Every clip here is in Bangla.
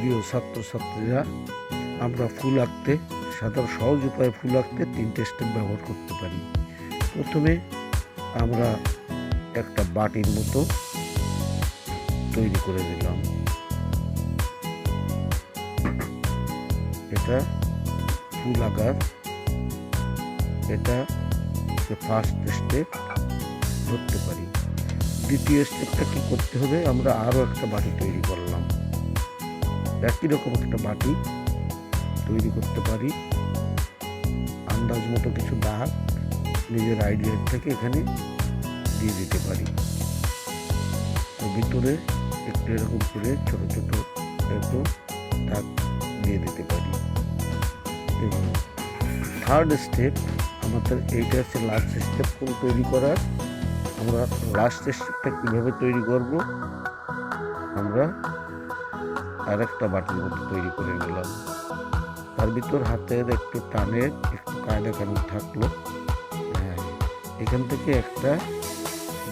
প্রিয় ছাত্রছাত্রীরা, আমরা ফুল আঁকতে সাধারণ সহজ উপায়ে ফুল আঁকতে তিনটে স্টেপ ব্যবহার করতে পারি। প্রথমে আমরা একটা বাটির মতো তৈরি করে নিলাম। এটা ফুল আঁকার এটা ফার্স্ট স্টেপ ধরতে পারি। দ্বিতীয় স্টেপটা কি করতে হবে, আমরা আরও একটা বাটি তৈরি করলাম। একই রকম একটা বাটি তৈরি করতে পারি। আন্দাজ মতো কিছু দাগ নিজের আইডিয়া থেকে এখানে দিয়ে দিতে পারি। ভিতরে একটু এরকম করে ছোট ছোট এরকম দাগ দিয়ে দিতে পারি। এবং থার্ড স্টেপ আমাদের এইটা হচ্ছে লাস্ট স্টেপ ফুল তৈরি করার। আমরা লাস্ট স্টেপটা কীভাবে তৈরি করব, আমরা আর একটা বাটির মতো তৈরি করে নিলাম। তার ভিতর হাতের একটু টানের একটু কায়দা কানুন থাকলো। হ্যাঁ, এখান থেকে একটা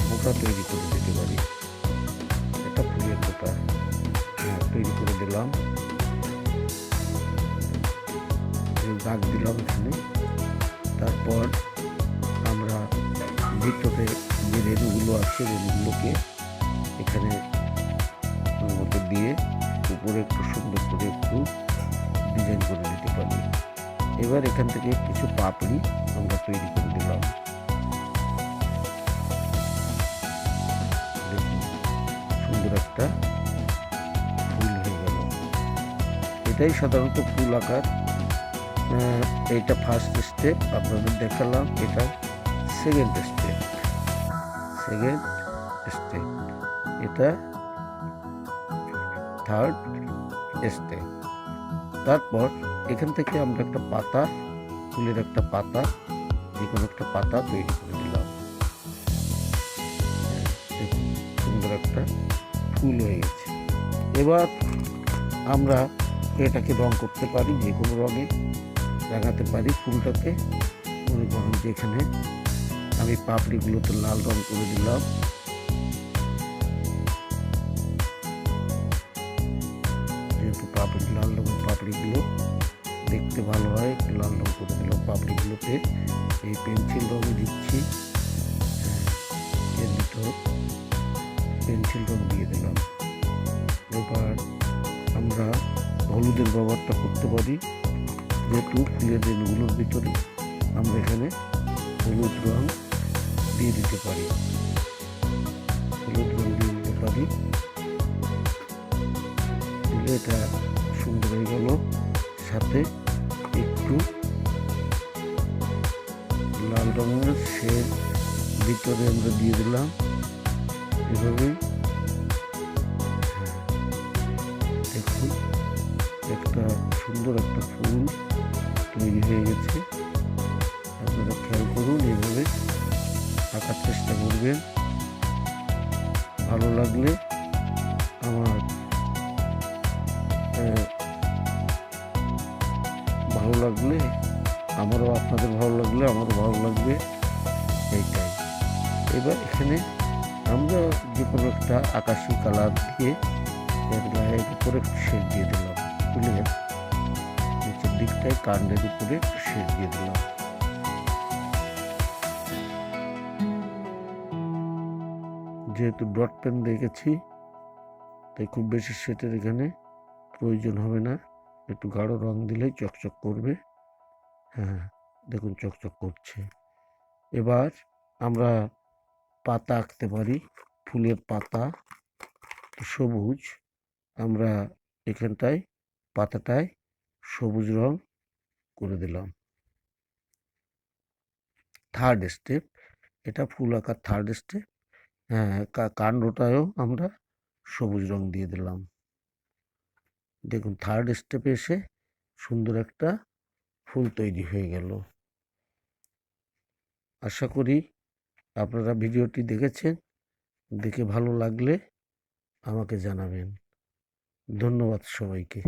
বোটা তৈরি করে দিতে পারি। এটা ফুলের বোটা তৈরি করে দিলাম, দাগ দিলাম এখানে। তারপর আমরা ভিতরে যে রেণুগুলো আছে রেণুগুলোকে এখানে মতো দিয়ে উপরে একটু সুন্দর করে একটু ডিজাইন করে দিতে পারি। এবার এখান থেকে কিছু পাপড়ি আমরা তৈরি করে দিলাম। সুন্দর একটা ফুল হয়ে গেল। এটাই সাধারণত ফুল আঁকার এইটা ফার্স্ট স্টেপ আপনাদের দেখালাম। এটা সেকেন্ড স্টেপ এটা থার্ড স্টেপ। তারপর এখান থেকে আমরা একটা পাতা, ফুলের একটা পাতা, যে কোনো একটা পাতা তৈরি করে দিলাম। সুন্দর একটা ফুল হয়ে গেছে। এবার আমরা এটাকে রং করতে পারি, যে কোনো রঙে রাঙাতে পারি ফুলটাকে। মনে করেন যে এখানে আমি পাপড়িগুলোতে লাল রং করে দিলাম। যেহেতু লাল রঙের পাপড়িগুলো দেখতে ভালো হয়, একটু লাল রং করে দিলাম পাপড়িগুলোতে। এই পেন্সিল রঙ দিচ্ছি, এর ভিতর পেন্সিল রং দিয়ে দিলাম। এবার আমরা হলুদের ব্যবহারটা করতে পারি, যেহেতু ফুলের রেণুগুলোর ভিতরে আমরা এখানে হলুদ রং দিয়ে দিতে পারি। দিলে এটা সুন্দর হয়ে গেল। সাথে একটু লাল রঙের শেড ভিতরে আমরা দিয়ে দিলাম। এভাবেই দেখুন একটা সুন্দর একটা ফুল তৈরি হয়ে গেছে। আপনারা খেয়াল করুন, এইভাবে আঁকার চেষ্টা করবেন। ভালো লাগলে আমারও আপনাদের ভালো লাগলে আমারও ভালো লাগবে, এইটাই। এবার এখানে আমরা যে কোনো একটা আকাশি কালার দিয়ে এর গায়ের উপরে একটু শেড দিয়ে দিলাম। ফুলের নিচের দিকটায় কাণ্ডের উপরে একটু শেড দিয়ে দিলাম। যেহেতু ডট পেন দেখেছি, তাই খুব বেশি শেডের এখানে প্রয়োজন হবে না। একটু গাঢ় রং দিলেই চকচক করবে। হ্যাঁ, দেখুন চকচক করছে। এবার আমরা পাতা আঁকতে পারি। ফুলের পাতা সবুজ, আমরা এখানটায় পাতাটায় সবুজ রং করে দিলাম। থার্ড স্টেপ, এটা ফুল আঁকার থার্ড স্টেপ। হ্যাঁ, কাণ্ডটায়ও আমরা সবুজ রং দিয়ে দিলাম। দেখুন থার্ড স্টেপে এসে সুন্দর একটা ফুল তৈরি হয়ে গেল। আশা করি আপনারা ভিডিওটি দেখেছেন। দেখে ভালো লাগলে আমাকে জানাবেন। ধন্যবাদ সবাইকে।